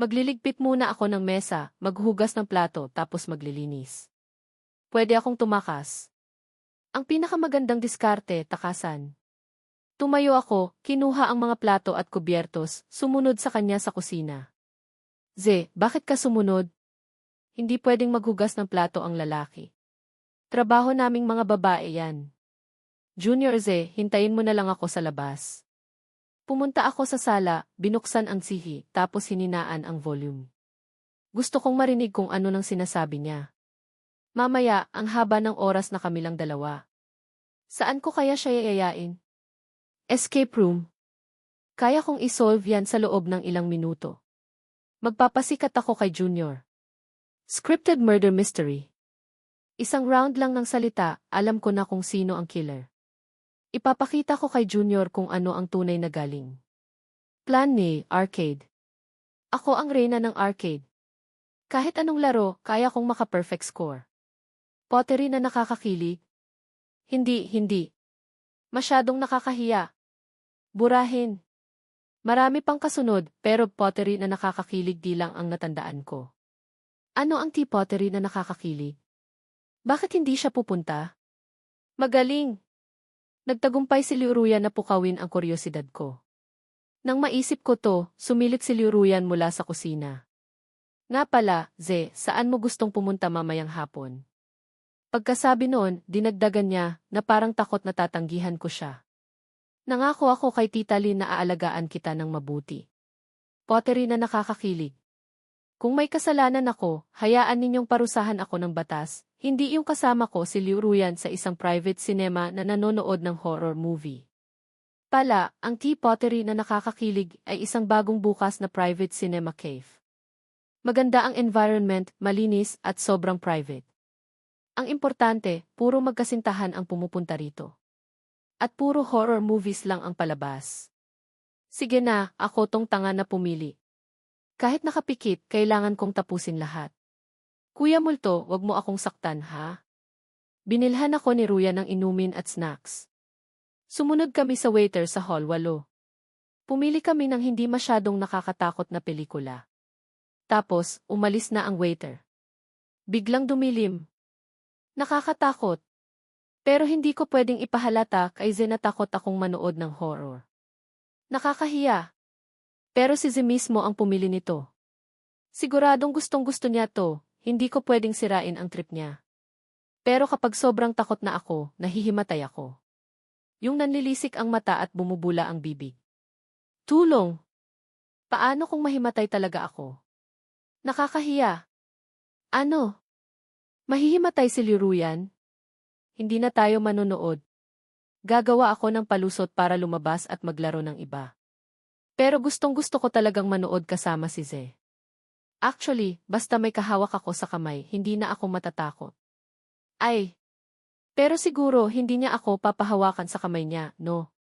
S1: Magliligpit muna ako ng mesa, maghugas ng plato tapos maglilinis. Pwede akong tumakas. Ang pinakamagandang diskarte, takasan. Tumayo ako, kinuha ang mga plato at kubyertos, sumunod sa kanya sa kusina. Ze, bakit ka sumunod? Hindi pwedeng maghugas ng plato ang lalaki. Trabaho naming mga babae yan. Junior Ze, hintayin mo na lang ako sa labas. Pumunta ako sa sala, binuksan ang sihi, tapos hininaan ang volume. Gusto kong marinig kung ano nang sinasabi niya. Mamaya, ang haba ng oras na kami lang dalawa. Saan ko kaya siya yayain? Escape room. Kaya kong isolve yan sa loob ng ilang minuto. Magpapasikat ako kay Junior. Scripted murder mystery. Isang round lang ng salita, alam ko na kung sino ang killer. Ipapakita ko kay Junior kung ano ang tunay na galing. Plan ni arcade. Ako ang reyna ng arcade. Kahit anong laro, kaya kong maka-perfect score. Pottery na nakakakilig? Hindi. Masyadong nakakahiya. Burahin. Marami pang kasunod, pero pottery na nakakakilig di lang ang natandaan ko. Ano ang tea pottery na nakakakilig? Bakit hindi siya pupunta? Magaling! Nagtagumpay si Liuruyan na pukawin ang kuryosidad ko. Nang maisip ko to, sumilit si Liuruyan mula sa kusina. Nga pala, Ze, saan mo gustong pumunta mamayang hapon? Pagkasabi noon, dinagdagan niya na parang takot na tatanggihan ko siya. Nangako ako kay Tita Lynn na aalagaan kita ng mabuti. Pottery na nakakakilig. Kung may kasalanan ako, hayaan ninyong parusahan ako ng batas, hindi yung kasama ko si Liuruyan sa isang private cinema na nanonood ng horror movie. Pala, ang tea pottery na nakakakilig ay isang bagong bukas na private cinema cave. Maganda ang environment, malinis at sobrang private. Ang importante, puro magkasintahan ang pumupunta rito. At puro horror movies lang ang palabas. Sige na, ako tong tanga na pumili. Kahit nakapikit, kailangan kong tapusin lahat. Kuya Multo, wag mo akong saktan, ha? Binilhan ako ni Ruya ng inumin at snacks. Sumunod kami sa waiter sa Hall 8. Pumili kami ng hindi masyadong nakakatakot na pelikula. Tapos, umalis na ang waiter. Biglang dumilim. Nakakatakot. Pero hindi ko pwedeng ipahalata kay Zen na takot akong manood ng horror. Nakakahiya. Pero si Zen mismo ang pumili nito. Siguradong gustong-gusto niya to, hindi ko pwedeng sirain ang trip niya. Pero kapag sobrang takot na ako, nahihimatay ako. Yung nanlilisik ang mata at bumubula ang bibig. Tulong! Paano kung mahimatay talaga ako? Nakakahiya. Ano? Mahihimatay si Liuruyan? Hindi na tayo manonood. Gagawa ako ng palusot para lumabas at maglaro ng iba. Pero gustong-gusto ko talagang manood kasama si Ze. Actually, basta may kahawak ako sa kamay, hindi na ako matatakot. Ay! Pero siguro hindi niya ako papahawakan sa kamay niya, no?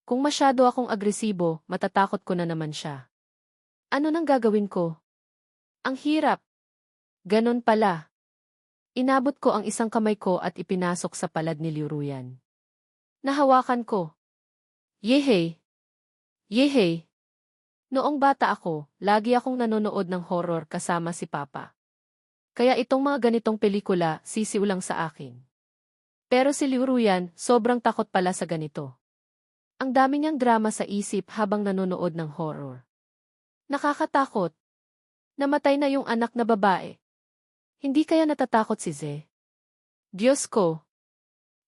S1: Kung masyado akong agresibo, matatakot ko na naman siya. Ano nang gagawin ko? Ang hirap. Ganon pala. Inabot ko ang isang kamay ko at ipinasok sa palad ni Liuruyan. Nahawakan ko. Yehey! Yehey! Noong bata ako, lagi akong nanonood ng horror kasama si Papa. Kaya itong mga ganitong pelikula, sisiw lang sa akin. Pero si Liuruyan, sobrang takot pala sa ganito. Ang dami niyang drama sa isip habang nanonood ng horror. Nakakatakot. Namatay na yung anak na babae. Hindi kaya natatakot si Ze? Diyos ko!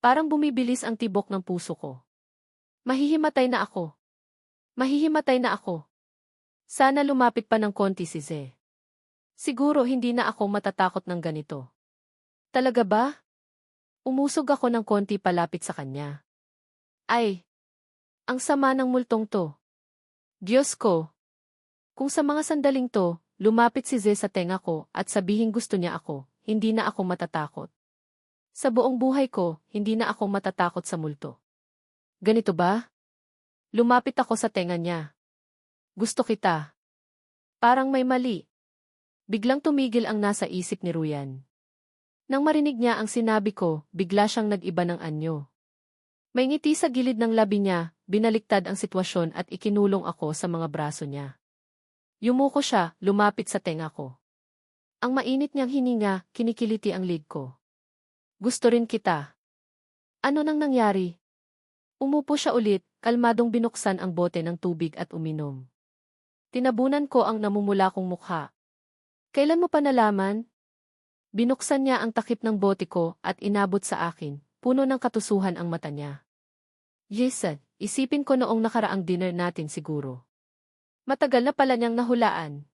S1: Parang bumibilis ang tibok ng puso ko. Mahihimatay na ako. Mahihimatay na ako. Sana lumapit pa ng konti si Ze. Siguro hindi na ako matatakot ng ganito. Talaga ba? Umusog ako ng konti palapit sa kanya. Ay! Ang sama ng multong to. Diyos ko! Kung sa mga sandaling to, lumapit si Ze sa tenga ko at sabihing gusto niya ako, hindi na ako matatakot. Sa buong buhay ko, hindi na ako matatakot sa multo. Ganito ba? Lumapit ako sa tenga niya. Gusto kita. Parang may mali. Biglang tumigil ang nasa isip ni Ruyan. Nang marinig niya ang sinabi ko, bigla siyang nag-iba ng anyo. May ngiti sa gilid ng labi niya, binaliktad ang sitwasyon at ikinulong ako sa mga braso niya. Yumuko siya, lumapit sa tenga ko. Ang mainit niyang hininga, kinikiliti ang lig ko. Gusto rin kita. Ano nang nangyari? Umupo siya ulit, kalmadong binuksan ang bote ng tubig at uminom. Tinabunan ko ang namumula kong mukha. Kailan mo pa nalaman? Binuksan niya ang takip ng bote ko at inabot sa akin, puno ng katusuhan ang mata niya. Yes, isipin ko noong nakaraang dinner natin siguro. Matagal na pala niyang nahulaan.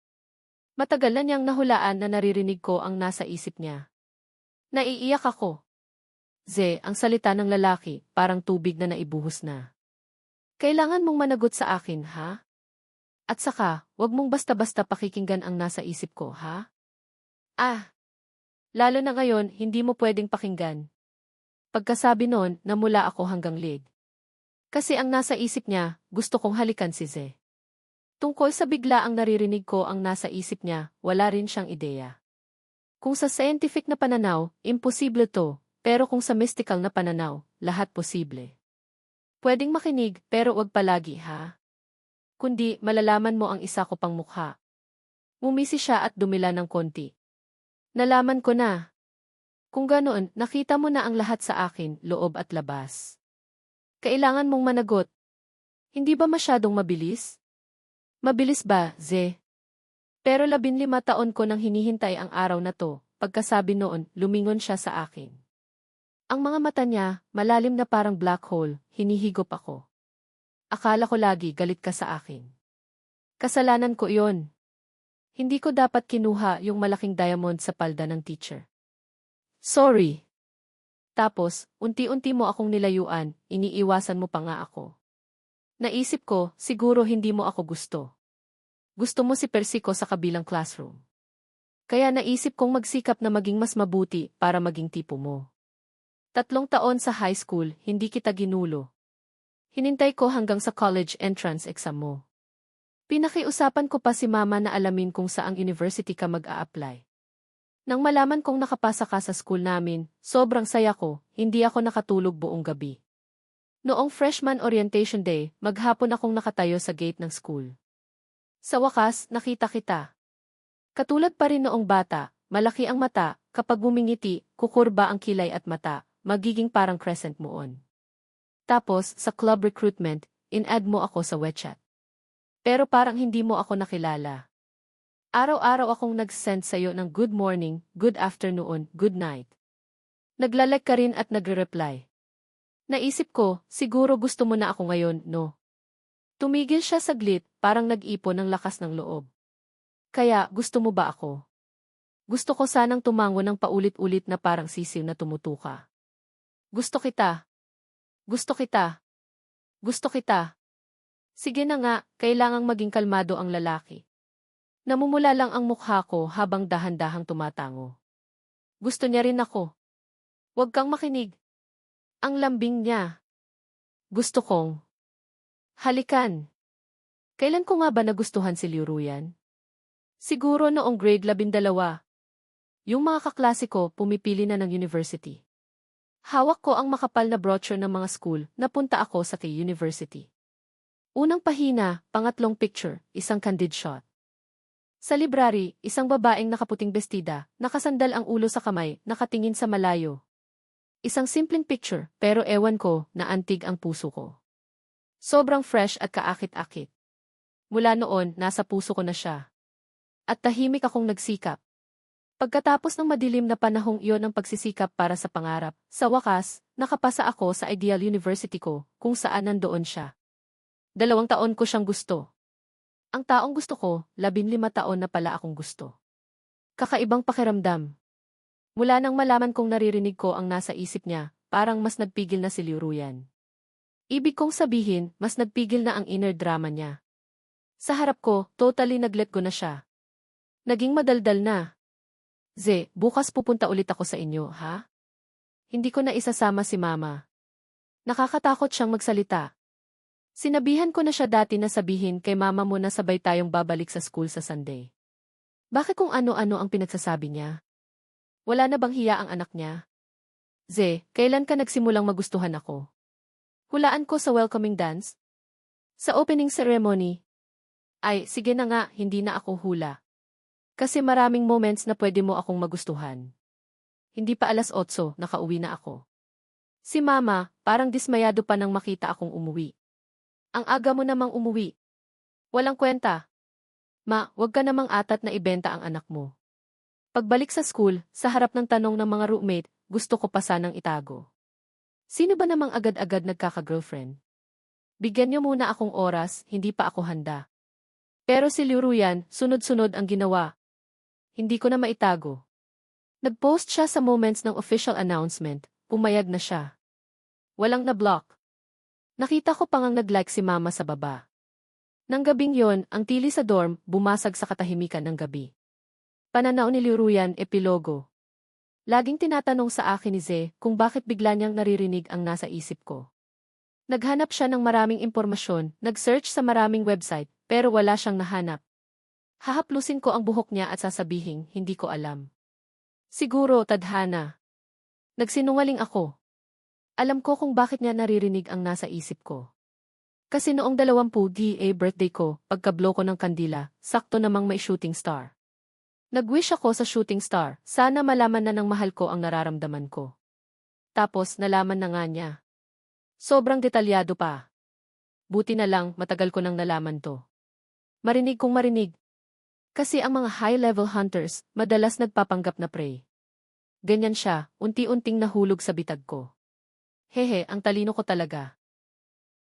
S1: Matagal na niyang nahulaan na naririnig ko ang nasa isip niya. Naiiyak ako. Ang salita ng lalaki, parang tubig na naibuhos na. Kailangan mong managot sa akin, ha? At saka, wag mong basta-basta pakikinggan ang nasa isip ko, ha? Lalo na ngayon, hindi mo pwedeng pakinggan. Pagkasabi noon, namula ako hanggang lid. Kasi ang nasa isip niya, gusto kong halikan si Ze. Tungkol sa bigla ang naririnig ko ang nasa isip niya, wala rin siyang ideya. Kung sa scientific na pananaw, imposible to, pero kung sa mystical na pananaw, lahat posible. Pwedeng makinig, pero wag palagi, ha? Kundi, malalaman mo ang isa ko pang mukha. Umisi siya at dumila ng konti. Nalaman ko na. Kung ganoon, nakita mo na ang lahat sa akin, loob at labas. Kailangan mong managot. Hindi ba masyadong mabilis? Mabilis ba, Ze? Pero 15 taon ko nang hinihintay ang araw na to, pagkasabi noon, lumingon siya sa akin. Ang mga mata niya, malalim na parang black hole, hinihigop ako. Akala ko lagi galit ka sa akin. Kasalanan ko iyon. Hindi ko dapat kinuha yung malaking diamond sa palda ng teacher. Sorry. Tapos, unti-unti mo akong nilayuan, iniiwasan mo pa nga ako. Naisip ko, siguro hindi mo ako gusto. Gusto mo si Persico sa kabilang classroom. Kaya naisip kong magsikap na maging mas mabuti para maging tipo mo. 3 taon sa high school, hindi kita ginulo. Hinintay ko hanggang sa college entrance exam mo. Pinakiusapan ko pa si mama na alamin kung saang university ka mag-a-apply. Nang malaman kong nakapasa ka sa school namin, sobrang saya ko, hindi ako nakatulog buong gabi. Noong freshman orientation day, maghapon akong nakatayo sa gate ng school. Sa wakas, nakita kita. Katulad pa rin noong bata, malaki ang mata, kapag bumingiti, kukurba ang kilay at mata, magiging parang crescent moon. Tapos, sa club recruitment, in-add mo ako sa WeChat. Pero parang hindi mo ako nakilala. Araw-araw akong nag-send sa'yo ng good morning, good afternoon, good night. Naglalike ka rin at nagre-reply. Naisip ko, siguro gusto mo na ako ngayon, no? Tumigil siya saglit, parang nag-ipon ng lakas ng loob. Kaya, gusto mo ba ako? Gusto ko sanang tumango ng paulit-ulit na parang sisiw na tumutuka. Gusto kita. Gusto kita. Gusto kita. Sige na nga, kailangang maging kalmado ang lalaki. Namumula lang ang mukha ko habang dahan-dahang tumatango. Gusto niya rin ako. Huwag kang makinig. Ang lambing niya. Gusto kong halikan. Kailan ko nga ba nagustuhan si Liu Ruyan? Siguro noong grade 12. Yung mga kaklase ko pumipili na ng university. Hawak ko ang makapal na brochure ng mga school na punta ako sa K-University. Unang pahina, pangatlong picture, isang candid shot. Sa library, isang babaeng nakaputing bestida, nakasandal ang ulo sa kamay, nakatingin sa malayo. Isang simpleng picture, pero ewan ko, naantig ang puso ko. Sobrang fresh at kaakit-akit. Mula noon, nasa puso ko na siya. At tahimik akong nagsikap. Pagkatapos ng madilim na panahong iyon ng pagsisikap para sa pangarap, sa wakas, nakapasa ako sa ideal university ko, kung saan nandoon siya. 2 taon ko siyang gusto. Ang taong gusto ko, 15 taon na pala akong gusto. Kakaibang pakiramdam. Mula nang malaman kong naririnig ko ang nasa isip niya, parang mas nagpigil na si Liu Ruyan. Ibig kong sabihin, mas nagpigil na ang inner drama niya. Sa harap ko, totally nag-let go na siya. Naging madaldal na. Bukas pupunta ulit ako sa inyo, ha? Hindi ko na isasama si mama. Nakakatakot siyang magsalita. Sinabihan ko na siya dati na sabihin kay mama mo na sabay tayong babalik sa school sa Sunday. Bakit kung ano-ano ang pinagsasabi niya? Wala na bang hiya ang anak niya? Kailan ka nagsimulang magustuhan ako? Hulaan ko sa welcoming dance? Sa opening ceremony? Ay, sige na nga, hindi na ako hula. Kasi maraming moments na pwede mo akong magustuhan. Hindi pa 8:00, nakauwi na ako. Si mama, parang dismayado pa nang makita akong umuwi. Ang aga mo namang umuwi. Walang kwenta. Ma, wag ka namang atat na ibenta ang anak mo. Pagbalik sa school, sa harap ng tanong ng mga roommate, gusto ko pa sanang itago. Sino ba namang agad-agad nagkaka-girlfriend? Bigyan niyo muna akong oras, hindi pa ako handa. Pero si Liu Ruyan, sunod-sunod ang ginawa. Hindi ko na maitago. Nag-post siya sa moments ng official announcement, pumayag na siya. Walang na-block. Nakita ko pang nag-like si mama sa baba. Nang gabing yon, ang tili sa dorm, bumasag sa katahimikan ng gabi. Pananaw ni Liu Ruyan, epilogo. Laging tinatanong sa akin ni Ze kung bakit bigla niyang naririnig ang nasa isip ko. Naghanap siya ng maraming impormasyon, nag-search sa maraming website, pero wala siyang nahanap. Hahaplusin ko ang buhok niya at sasabihin, hindi ko alam. Siguro, tadhana. Nagsinungaling ako. Alam ko kung bakit niya naririnig ang nasa isip ko. Kasi noong 20 birthday ko, pagkablo ko ng kandila, sakto namang may shooting star. Nag-wish ako sa shooting star, sana malaman na ng mahal ko ang nararamdaman ko. Tapos nalaman na nga niya. Sobrang detalyado pa. Buti na lang, matagal ko nang nalaman to. Marinig kong marinig. Kasi ang mga high-level hunters, madalas nagpapanggap na prey. Ganyan siya, unti-unting nahulog sa bitag ko. Hehe, ang talino ko talaga.